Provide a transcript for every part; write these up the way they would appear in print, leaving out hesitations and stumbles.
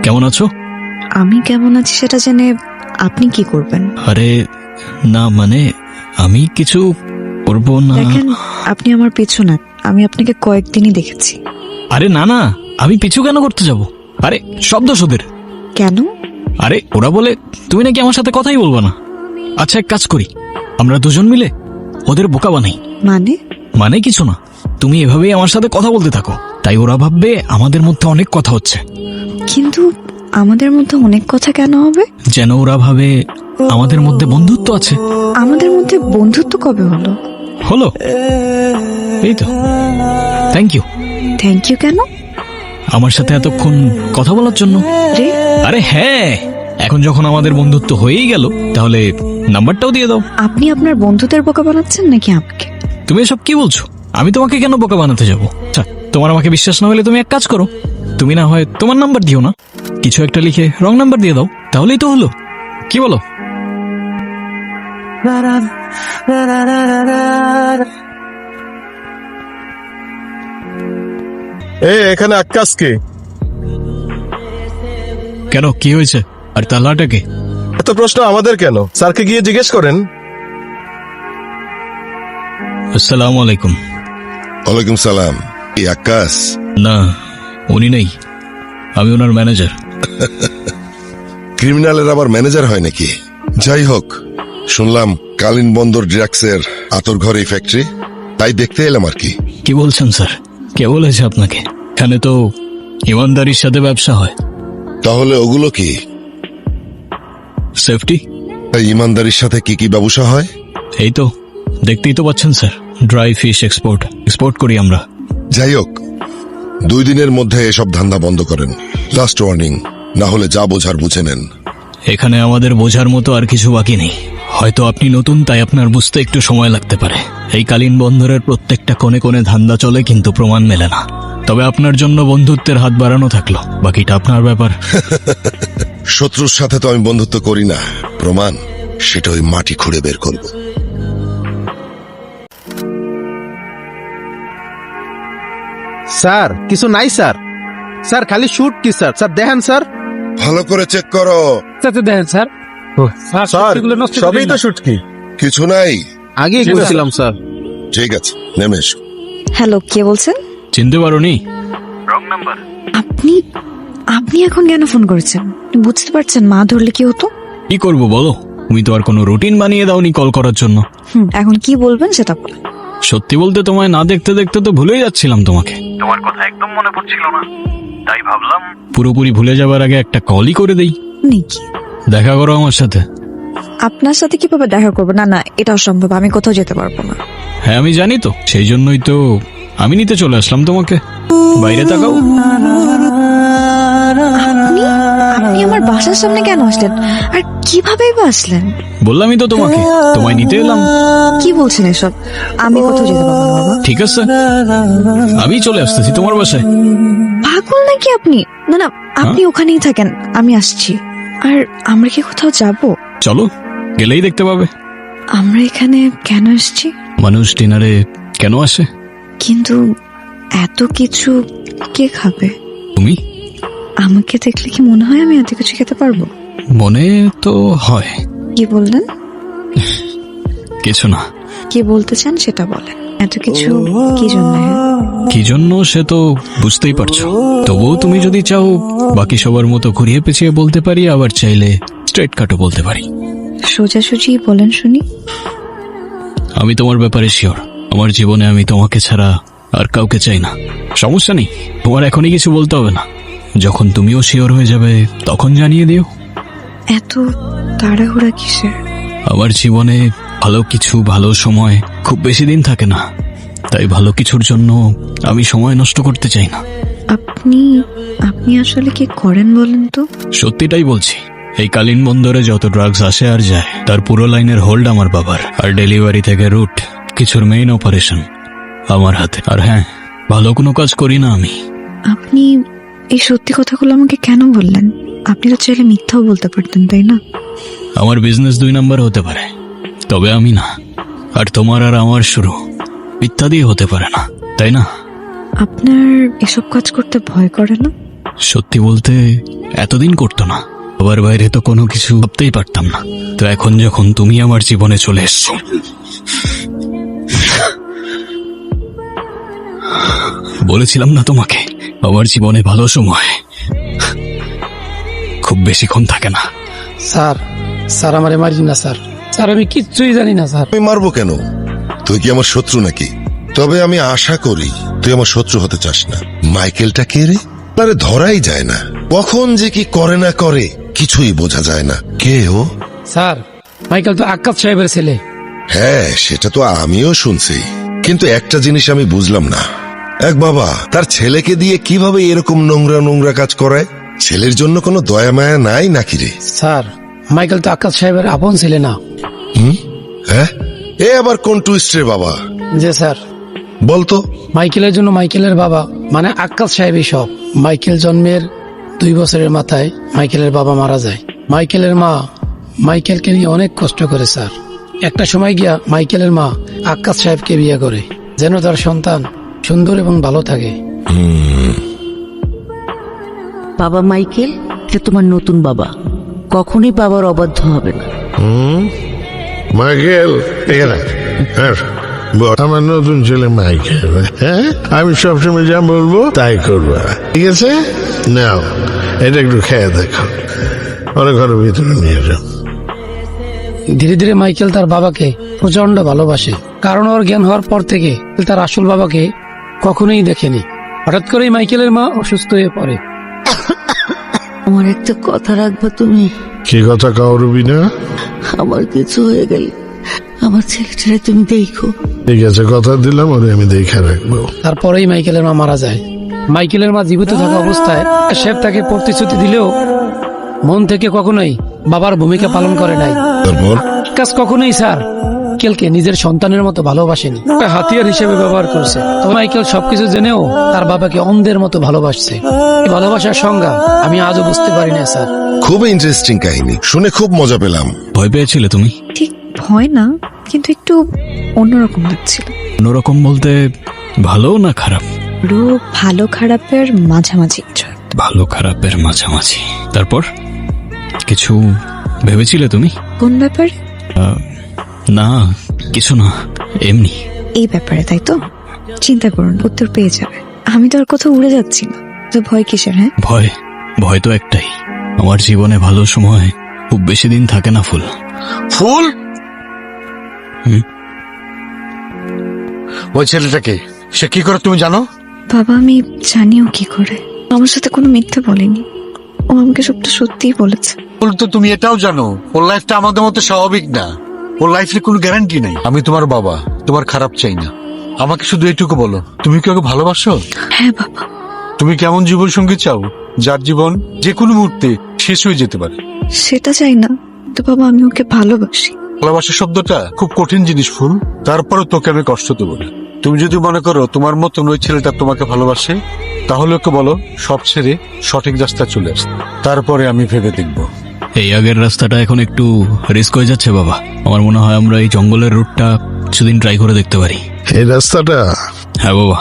কেমন আছো? আমি কেমন আছি সেটা জেনে আপনি কি করবেন? আরে না, মানে আমি কিছু করবো না। দেখেন, আপনি আমার পিছু না, আমি আপনাকে কয়েকদিনই দেখেছি। আরে না না, আমি পিছু কেন করতে যাব? আরে সব দোষ ওদের। কেন? আরে ওরা বলে তুমি নাকি আমার সাথে কথাই বলবা না। আচ্ছা, এক কাজ করি, আমরা দুজন মিলে ওদের বোকা বানাই। মানে? মানে কিছু না, তুমি এভাবেই আমার সাথে কথা বলতে থাকো, তাই ওরা ভাববে আমাদের মধ্যে অনেক কথা হচ্ছে। কিন্তু আমাদের মধ্যে অনেক কথা কেন হবে? যেন ওরা ভাবে আমাদের মধ্যে বন্ধুত্ব আছে। আমাদের মধ্যে বন্ধুত্ব কবে হলো? হলো, এই তো। Thank you. থ্যাংক ইউ কেন? আমার সাথে এতক্ষণ কথা বলার জন্য। রে, আরে হ্যাঁ, এখন যখন আমাদের বন্ধুত্ব হয়েই গেল, তাহলে নাম্বারটাও দিয়ে দাও। আপনি আপনার বন্ধুদের বোকা বানাচ্ছেন নাকি আমাকে? তুমি এসব কি বলছো? আমি তোমাকে কেন বোকা বানাতে যাবো? আচ্ছা, তোমার আমাকে বিশ্বাস না হলে তুমি এক কাজ করো, তুমি না হয় তোমার নাম্বার দিও না, কিছু একটা লিখে রং নাম্বার দিয়ে দাও, তাহলেই তো হলো। কি বলো? এখানে আক্কাস কে? কেন, কি হয়েছে? আর তালাটাকে? এত প্রশ্ন আমাদের কেন? স্যারকে গিয়ে জিজ্ঞেস করেন। আসসালামু আলাইকুম। ওয়ালাইকুম সালাম। এই আকাশ? না, উনি নেই, আমি ওনার ম্যানেজার। ক্রিমিনালের আবার ম্যানেজার হয় নাকি? যাই হোক, শুনলাম কালিন বন্দর ড্রাগসের আতর ঘর এই ফ্যাক্টরি, তাই দেখতে এলাম আর কি। কি বলছেন স্যার? কে বলেছে আপনাকে? এখানে তো ইমানদারির সাথে ব্যবসা হয়। তাহলে ওগুলো কি? সেফটি। তাই ইমানদারির সাথে কি কি ব্যবসা হয়? এই তো, দেখতেই তো পাচ্ছেন স্যার, ড্রাই ফিশ এক্সপোর্ট করি আমরা। যাই হোক, 2 দিনের মধ্যে এসব ধান্দা বন্ধ করেন। লাস্ট ওয়ার্নিং, না হলে যা বোঝার বুঝে নেন। এখানে আমাদের বোঝার মতো আর কিছু বাকি নেই। হয়তো আপনি নতুন, তাই আপনার বুঝতে একটু সময় লাগতে পারে। এই কালীন বন্দরের প্রত্যেকটা কোণে কোণে ধান্দা চলে, কিন্তু প্রমাণ মেলে না। তবে আপনার জন্য বন্ধুত্বের হাত বাড়ানো থাকলো, বাকিটা আপনার ব্যাপার। শত্রুর সাথে তো আমি বন্ধুত্ব করি না, প্রমাণ সেটা ওই মাটি খুঁড়ে বের করব। স্যার কিছু নাই স্যার। স্যার খালি শুট কি স্যার? স্যার দেখেন স্যার, ভালো করে চেক করো। দেখেন স্যার। স্যার সবই তো শুটকি। কিছু নাই। আগেই বলছিলাম স্যার। ঠিক আছে, নেমে এসো। হ্যালো, কে বলছেন? চিনতে পারোনি? আপনি আপনি এখন কেন ফোন করেছেন? বুঝতে পারছেন মা ধরলে কি হতো? কি করব বলো, তুমি তো আর কোনো রুটিন বানিয়ে দাওনি কল করার জন্য। এখন কি বলবেন সেটা বলেন। সত্যি বলতে তোমায় না দেখতে দেখতে তো ভুলেই যাচ্ছিলাম তোমাকে। তোমার কথা একদম মনে পড়ছিল না, তাই ভাবলাম পুরোপুরি ভুলে যাবার আগে একটা কলই করে দেই। নাকি দেখা করো আমার সাথে। আপনার সাথে কিভাবে দেখা করবো? না না, এটা অসম্ভব, আমি কোথাও যেতে পারবো না। হ্যাঁ আমি জানি তো, সেই জন্যই তো আমি নিতে চলে আসলাম তোমাকে। বাইরে তাকাও। আপনি আপনি আমার বাসার সামনে কেন আসলেন? আর কিভাবেই বা আসলেন? বললামই তো তোমাকে, তোমায় নিতে এলাম। কি বলছেন এসব? আমি কোথাও যেতে পারবো না বাবা। ঠিক আছে, আমি চলে আসতেছি তোমার বাসায়। পাগল নাকি আপনি? না না, আপনি ওখানেই থাকেন, আমি আসছি। আর আমরা কি কোথাও যাব? চলো, গেলেই দেখতে পাবে। আমরা এখানে কেন আসছি? মানুষ ডিনারে কেন আসে? কিন্তু এত কিছু কে খাবে? তুমি? আমাকে দেখলে কি মনে হয় আমি এত কিছু খেতে পারবো? মনে তো হয়। কি বললেন? কিছু না। কি বলতে চান সেটা বলেন। এত কিছু কি জন্য? কি জন্য সে তো বুঝতেই পারছো। তবুও তুমি যদি চাও বাকি সবার মতো ঘুরিয়ে পেঁচিয়ে বলতে পারি, আবার চাইলে স্ট্রেট কাটও বলতে পারি। সোজাসুজি বলেন শুনি। আমি তোমার ব্যাপারে শিওর। আমার জীবনে আমি তোমাকে ছাড়া আর কাউকে চাই না। সমস্যা নেই, তোমার এখনই কিছু বলতে হবে না। যখন তুমিও শিওর হয়ে যাবে তখন জানিয়ে দিও। এত তাড়াহুড়া কিসের? আমার জীবনে ভালো কিছু, ভালো সময় খুব বেশি দিন থাকে না, তাই ভালো কিছুর জন্য আমি সময় নষ্ট করতে চাই না। আপনি আপনি আসলে কি করেন বলেন তো? সত্যিটাই বলছি, এই কালীন বন্দরে যত ড্রাগস আসে আর যায়, তার পুরো লাইনের হোল্ড আমার বাবার। আর ডেলিভারি থেকে রুট, কিছুর মেইন অপারেশন আমার হাতে। আর হ্যাঁ, ভালো কোনো কাজ করি না আমি। আপনি এই সত্যি কথাগুলো আমাকে কেন বললেন? আপনি তো চাইলে মিথ্যাও বলতে পারতেন, তাই না? আমার বিজনেস 2 নাম্বার হতে পারে, তবে আমি না। আর তোমার আর আমার শুরু মিথ্যা দিয়ে হতে পারে না, তাই না? আপনার এসব কাজ করতে ভয় করে না? সত্যি বলতে এতদিন করতো না, বাবার বাইরে তো কোনো কিছু ভাবতেই পারতাম না। তো এখন যখন তুমি আমার জীবনে চলে এসছো, বলেছিলাম না তোমাকে আমার জীবনে ভালো সময় খুব বেশিক্ষণ থাকে না। স্যার স্যার আমারে মারি না স্যার, স্যার আমি কিচ্ছুই জানি না স্যার। আমি মারবো কেন? তুই কি আমার শত্রু নাকি? তবে আমি আশা করি তুই আমার শত্রু হতে চাস না। মাইকেলটা কে রে? আরে ধরাই যায় না, কখন যে কি করে না করে কিছুই বোঝা যায় না। কে ও? স্যার মাইকেল তো আক্কাস সাহেবের ছেলে। হ্যাঁ, সেটা তো আমিও শুনছি, কিন্তু একটা জিনিস আমি বুঝলাম না, এক বাবা তার ছেলেকে দিয়ে কিভাবে এরকম নোংরা নোংরা কাজ করায়? ছেলের জন্য কোনো দয়া মায়া নাই নাকি রে? স্যার মাইকেল তো আক্কাস সাহেবের আপন ছেলে না। হ্যাঁ, এ আবার কোন টুইস্ট রে বাবা? যে স্যার বলতো। মাইকেলের জন্য মাইকেলের বাবা মানে আক্কাস সাহেবই সব। মাইকেল জন্মের 2 বছরের মাথায় মাইকেলের বাবা মারা যায়। মাইকেলের মা মাইকেলকে নিয়ে অনেক কষ্ট করে স্যার। একটা সময় গিয়া মাইকেলের মা আক্কাস সাহেবকে বিয়ে করে, যেন তার সন্তান সুন্দর এবং ভালো থাকে। বাবা মাইকেল, এটা তোমার নতুন বাবা, কখনোই বাবার অবাধ্য হবে না। মাইকেল এখানে আমার নতুন ছেলে মাইকেল। হ্যাঁ, আমি সবসময় যা বলবো তাই করবো, ঠিক আছে? নাও এটা একটু খেয়ে দেখো, ওরা ঘরের ভিতরে নিয়ে যাও। ধীরে ধীরে মাইকেল তার বাবাকে প্রচন্ড ভালোবাসে, কারণ ওর জ্ঞান হওয়ার পর থেকে তার আসল বাবাকে কখনোই দেখেনি। হঠাৎ করেই মাইকেলের মা অসুস্থ হয়ে পড়ে। আমার একটা কথা রাখবে তুমি? কি কথা কাও রুবিনা? আমার কিছু হয়ে গেল আমার ছেলেটারে তুমি দেখো। ঠিক আছে, কথা দিলাম, ওরে আমি দেখে রাখবো। তারপরেই মাইকেলের মা মারা যায়। মাইকেলের মা জীবিত থাকা অবস্থায় শেফ তাকে প্রতিশ্রুতি দিলেও মন থেকে কখনোই বাবার ভূমিকা পালন করে নাই। তারপর কাজ কখনোই স্যার মাইকেলকে নিজের সন্তানের মতো ভালোবাসেনি, একটা হাতিয়ার হিসেবে ব্যবহার করছে। তবে মাইকেল সবকিছু জেনেও তার বাবাকে অন্ধের মতো ভালোবাসছে। এই ভালোবাসার সংজ্ঞা আমি আজও বুঝতে পারি না স্যার। খুব ইন্টারেস্টিং কাহিনী, শুনে খুব মজা পেলাম। ভয় পেয়েছিলে তুমি? ঠিক ভয় না, কিন্তু একটু অন্যরকম লাগছিল। অন্যরকম বলতে ভালো না খারাপ? পুরো ভালো খারাপের মাঝামাঝি কিছু। ভালো খারাপের মাঝামাঝি। তারপর কিছু ভেবেছিলে তুমি? কোন ব্যাপারে? না কিছু না, এমনি। এই ব্যাপারে তাই তো? চিন্তা করুন, উত্তর পেয়ে যাবে। আমি তো আর কোথাও উড়ে যাচ্ছি না, তো ভয় কিসের? হ্যাঁ, ভয় ভয় তো একটাই, আমার জীবনে ভালো সময় খুব বেশি দিন থাকে না। ফুল ফুল? ওই ছেলেটাকে সে কি করে তুমি জানো? বাবা আমি জানিও কি করে, আমার সাথে কোনো মিথ্যে বলেনি, ও আমাকে সবটা সত্যিই বলেছে। ফুল তো তুমি এটাও জানো ওর লাইফটা আমাদের মতো স্বাভাবিক না, ওর লাইফের কোনো গ্যারান্টি নেই। আমি তোমার বাবা, তোমার খারাপ চাই না, আমাকে শুধু এইটুকু বলো, তুমি কি ওকে ভালোবাসো? হ্যাঁ বাবা। তুমি কেমন জীবন সঙ্গী চাও যার জীবন যে কোনো মুহূর্তে শেষ হয়ে যেতে পারে? সেটা চাই না, তো বাবা আমি ওকে ভালোবাসি। ভালোবাসা শব্দটা খুব কঠিন জিনিস ফুল, তারপরও তোকে আমি কষ্ট দেবো না। তুমি যদি মনে করো তোমার মতন ওই ছেলেটা তোমাকে ভালোবাসে, তাহলে ওকে বলো সব ছেড়ে সঠিক রাস্তা চলে আসতে, তারপরে আমি ভেবে দেখবো। এই আগের রাস্তাটা এখন একটু রিস্ক হয়ে যাচ্ছে বাবা। আমার মনে হয় আমরা এই জঙ্গলের রুটটা কিছুদিন ট্রাই করে দেখতে পারি। এই রাস্তাটা? হ্যাঁ বাবা।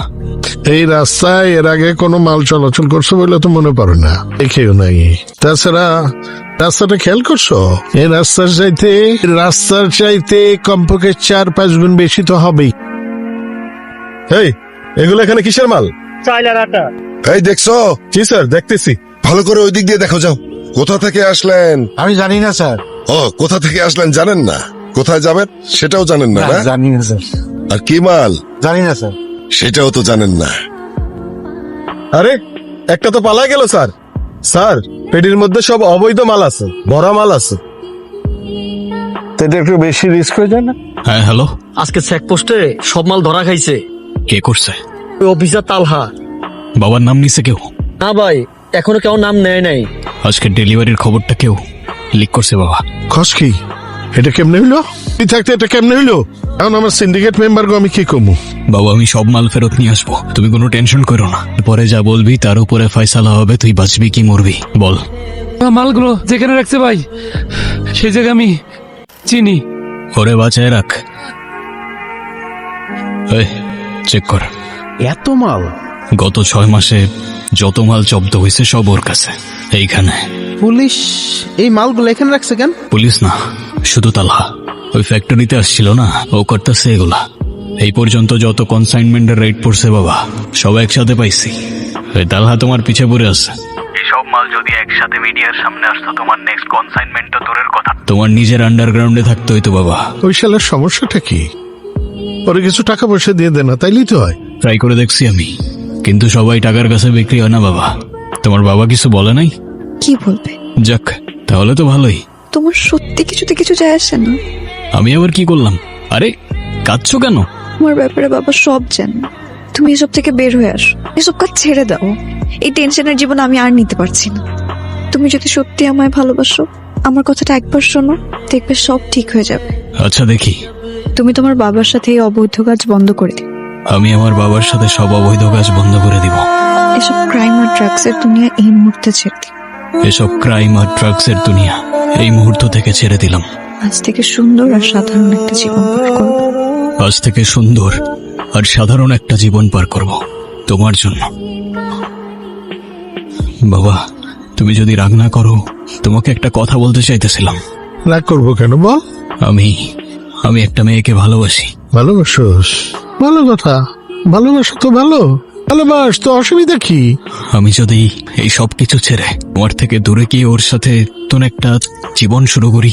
এই রাস্তায় এর আগে কোনো মাল চলাচল করছে বলে তো মনে পড়ে না, দেখেও নাই। তাছাড়া রাস্তাটা খেয়াল করছো? এই রাস্তার চাইতে কমপক্ষে 4-5 গুণ বেশি তো হবেই। এই এগুলো এখানে কিসের মাল? এই দেখছো? জি স্যার, দেখতেছি। ভালো করে ওই দিক দিয়ে দেখো, যাও। কোথা থেকে আসলেন? আমি জানি না স্যার। ও, কোথা থেকে আসলেন জানেন না, কোথায় যাবেন সেটাও জানেন না, না? জানি না স্যার। আর কি মাল? জানি না স্যার। সেটাও তো জানেন না। আরে একটা তো পালা গেল স্যার। স্যার পেটির মধ্যে সব অবৈধ মাল আছে, ভরা মাল আছে। এটা একটু বেশি রিস্ক হয়ে যায় না? হ্যাঁ হ্যালো, আজকে চেকপোস্টে সব মাল ধরা খাইছে। কে করছে? ওই অফিসার তালহা। বাবার নাম নিছে কেউ? না ভাই, এখনো কেউ নাম নেয় নাই। আজকে ডেলিভারির খবরটা কেউ লিক করছে বাবা। খস কি? এটা কেমনে হইলো? তুই থাকতে এটা কেমনে হইলো? এখন আমার সিন্ডিকেট মেম্বার আমি কি কমু? বাবা আমি সব মাল ফেরত নিয়ে আসবো, তুমি কোনো টেনশন করো না। পরে যা বলবি তার উপরে ফয়সালা হবে, তুই বাঁচবি কি মরবি বল। মালগুলো যেখানে রাখছে ভাই সেই জায়গা আমি চিনি। ওরে বাঁচায় রাখ। চেক কর। এত মাল? গত 6 মাসে যত মাল জব্দ হয়েছে সব ওর কাছে এইখানে। পুলিশ এই মালগুলো এখানে রাখছে কেন? পুলিশ না, শুধু তালহা ওই ফ্যাক্টরিতে আসছিল না, ও করতেছে এগুলা। এই পর্যন্ত যত কনসাইনমেন্টের রেট পড়ছে বাবা, সব একসাথে পাইছি। ওই তালহা তোমার পিছে পড়ে আছে। এসব মাল যদি একসাথে মিডিয়ার সামনে আসতো, তোমার নেক্সট কনসাইনমেন্ট তো দূরের কথা। তোমার নিজের আন্ডারগ্রাউন্ডে থাকতে হইতো বাবা। ওই শালার সমস্যাটা কি? ওরে কিছু টাকা পয়সা দিয়ে দে না, তাইলেই তো হয়। ট্রাই করে দেখছি আমি, কিন্তু সবাই টাকার কাছে বিক্রি হয় না বাবা। তোমার বাবা কিছু বলে নাই? কি বলবে? যাক, তাহলে তো ভালোই। তোমার সত্যি কিছুতে কিছু যায় আসে না? আমি আবার কি করলাম? আরে কাঁদছো কেন? তোমার ব্যাপারে বাবা সব জানে। তুমি এসব থেকে বের হয়ে আসো, এসব কাজ ছেড়ে দাও। এই টেনশনের জীবন আমি আর নিতে পারছি না। তুমি যদি সত্যি আমায় ভালোবাসো, আমার কথাটা একবার শোনো, দেখবে সব ঠিক হয়ে যাবে। আচ্ছা দেখি। তুমি তোমার বাবার সাথে এই অবৈধ কাজ বন্ধ করে দিও। আমি আমার বাবার সাথে সব অবৈধ কাজ বন্ধ করে দিব। এসব ক্রাইম আর ড্রাগসের দুনিয়া এই মুহূর্তে ছেড়ে দিও। এসব ক্রাইম আর ড্রাগসের দুনিয়া এই মুহূর্ত থেকে ছেড়ে দিলাম। আজ থেকে সুন্দর আর সাধারণ একটা জীবন পার করবো। আজ থেকে সুন্দর আর সাধারণ একটা জীবন পার করব তোমার জন্য। বাবা, তুমি যদি রাগ না করো, তোমাকে একটা কথা বলতে চাইতেছিলাম। রাগ করবো কেন বল? আমি একটা মেয়েকে ভালোবাসি। ভালোবাসোস? ভালো কথা, ভালোবাসো তো ভালো, ভালোবাস তো, অসুবিধা কি? আমি যদি এই সব কিছু ছেড়ে তোমার থেকে দূরে গিয়ে ওর সাথে নতুন একটা জীবন শুরু করি।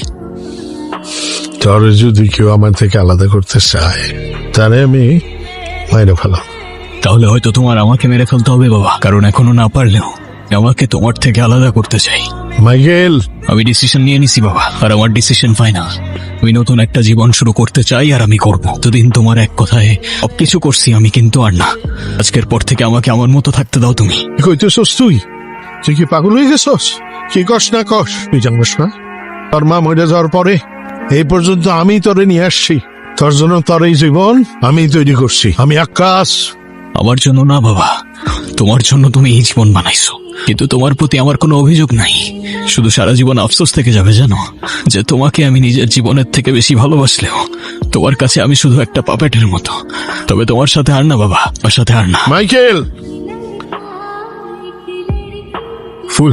তোর যদি কেউ আমার থেকে আলাদা করতে চায়, তাহলে আমি মাইরে ফেলাম। তাহলে হয়তো তোমার আমাকে মেরে ফেলতে হবে বাবা, কারণ এখনো না পারলেও আমাকে তোমার থেকে আলাদা করতে চাই। মাইকেল, আমি ডিসিশন নিয়ে নিছি বাবা, আর আমার ডিসিশন ফাইনাল। আমি নতুন একটা জীবন শুরু করতে চাই, আর আমি করব। এতদিন তোমার এক কথায় সবকিছু করছি আমি, কিন্তু আর না। আজকের পর থেকে আমাকে আমার মতো থাকতে দাও তুমি। কইতেছস তুই? তুই কি পাগল হয়ে গেছস? কি কস না কস তুই জানিস না? তোর মা মরে যাওয়ার পরে এই পর্যন্ত আমি তোরে নিয়ে আসছি। তোর জন্য তোর এই জীবন আমি তৈরি করছি। আমি আকাশ। আমার জন্য না বাবা, তোমার জন্য তুমি এই জীবন বানাইছো, কিন্তু তোমার প্রতি আমার কোনো অভিযোগ নাই। শুধু সারা জীবন আফসোস থেকে যাবে জানো, যে তোমাকে আমি নিজের জীবনের থেকে বেশি ভালোবাসলেও তোমার কাছে আমি শুধু একটা পাপেটের মতো। তবে তোমার সাথে আর না বাবা, আমার সাথে আর না। মাইকেল, ফুল,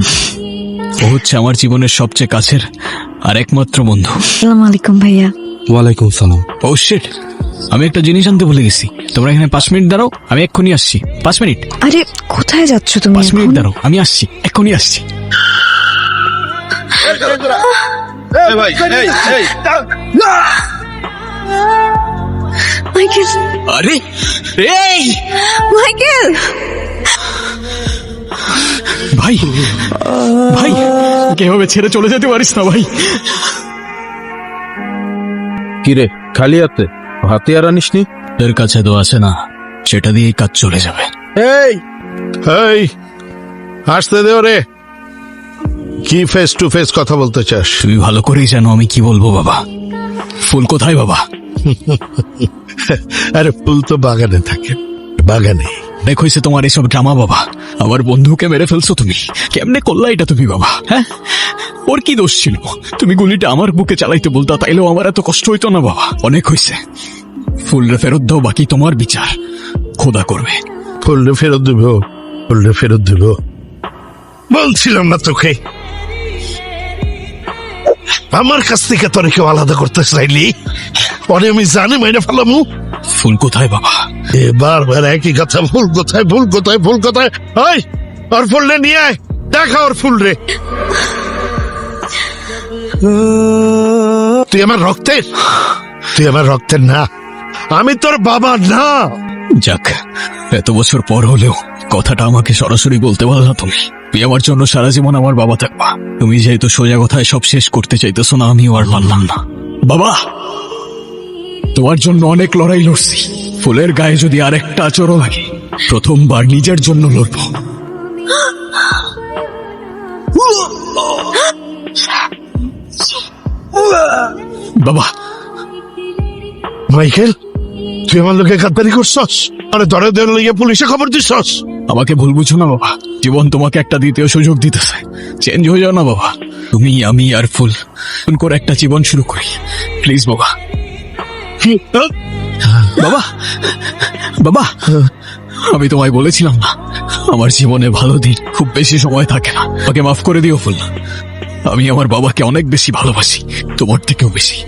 ও হচ্ছে আমার জীবনের সবচেয়ে কাছের আর একমাত্র বন্ধু। আসসালামু আলাইকুম ভাইয়া। ওয়ালাইকুম সালাম। ও শিট, আমি একটা জিনিস আনতে ভুলে গেছি। তোমরা এখানে 5 মিনিট দাঁড়াও, আমি এক্ষুনি আসছি। 5 মিনিট। আরে কোথায় যাচ্ছ তুমি? 5 মিনিট এখন? দাঁড়াও, আমি আসছি, এক্ষুনি আসছি। মাইকেল, আরে এই মাইকেল, ভাই, ভাই কিভাবে ছেড়ে চলে যেতে পারিস না ভাই? কিরে খালি হাতে? হাতিয়ার আনিসনি? এর কাছে তো আছে না, সেটা দিয়েই কাজ চলে যাবে। এই এই আসতে দে ওরে। কি ফেস টু ফেস কথা বলতে চাস? তুমি ভালো করেই জানো আমি কি বলবো বাবা। ফুল কোথায় বাবা? আরে ফুল তো বাগানে থাকে, বাগানে। দেখো হইছে তোমার এসব ড্রামা বাবা। আমার বন্ধুকে মেরে ফেলছো তুমি, কেমনে করলা এটা তুমি বাবা? হ্যাঁ, ওর কি দোষ ছিল? তুমি গুলিটা আমার বুকে চালাইতে বলতা, তাইলেও আমার এত কষ্ট হইতো না বাবা। অনেক হয়েছে, ফুলরে ফেরত দাও, বাকি তোমার বিচার খোদা করবে। ফুলরে ফেরত দিব, ফুলরে ফেরত দিব। বলছিলাম না তোকে, আমার কাছ থেকে তোরে কেউ আলাদা করতে চাইলি পরে আমি জানি মাইনে ফেলামু। ফুল কোথায় বাবা? বারবার একই কথা, ফুল কোথায়, ফুল কোথায়, ফুল কোথায়? ওই ওর ফুলরে নিয়ে আয়, দেখা ওর ফুল রে। তুই আমার রক্তের, তুই আমার রক্তের না, আমি তোর বাবা না। যাক, এত বছর পর হলেও কথাটা আমাকে সরাসরি বলতে পারলা তুমি। তুমি আমার জন্য সারা জীবন আমার বাবা থাকবা। তুমি যেহেতু সোজা কথায় সব শেষ করতে চাইতেছো না, আমিও আর পারলাম না বাবা। তোমার জন্য অনেক লড়াই লড়ছি, ফুলের গায়ে যদি আর একটা আচরও লাগে, প্রথমবার নিজের জন্য লড়বো। বাবা। মাইকেল, তুই আমার লোকে গাদ্দারি করছস, আরে ধরে ধরে লইয়া পুলিশে খবর দিছস। আমাকে ভুল বুঝো না বাবা, জীবন তোমাকে একটা দ্বিতীয় সুযোগ দিতেছে। চেঞ্জ হয়ে যাও না বাবা। তুমি, আমি আর ফুল নতুন করে একটা জীবন শুরু করি, প্লিজ বাবা। বাবা, বাবা, আমি তোমায় বলেছিলাম না আমার জীবনে ভালো দিন খুব বেশি সময় থাকে না। আমাকে মাফ করে দিও ফুল। আমি আমার বাবাকে অনেক বেশি ভালোবাসি, তোমার থেকেও বেশি।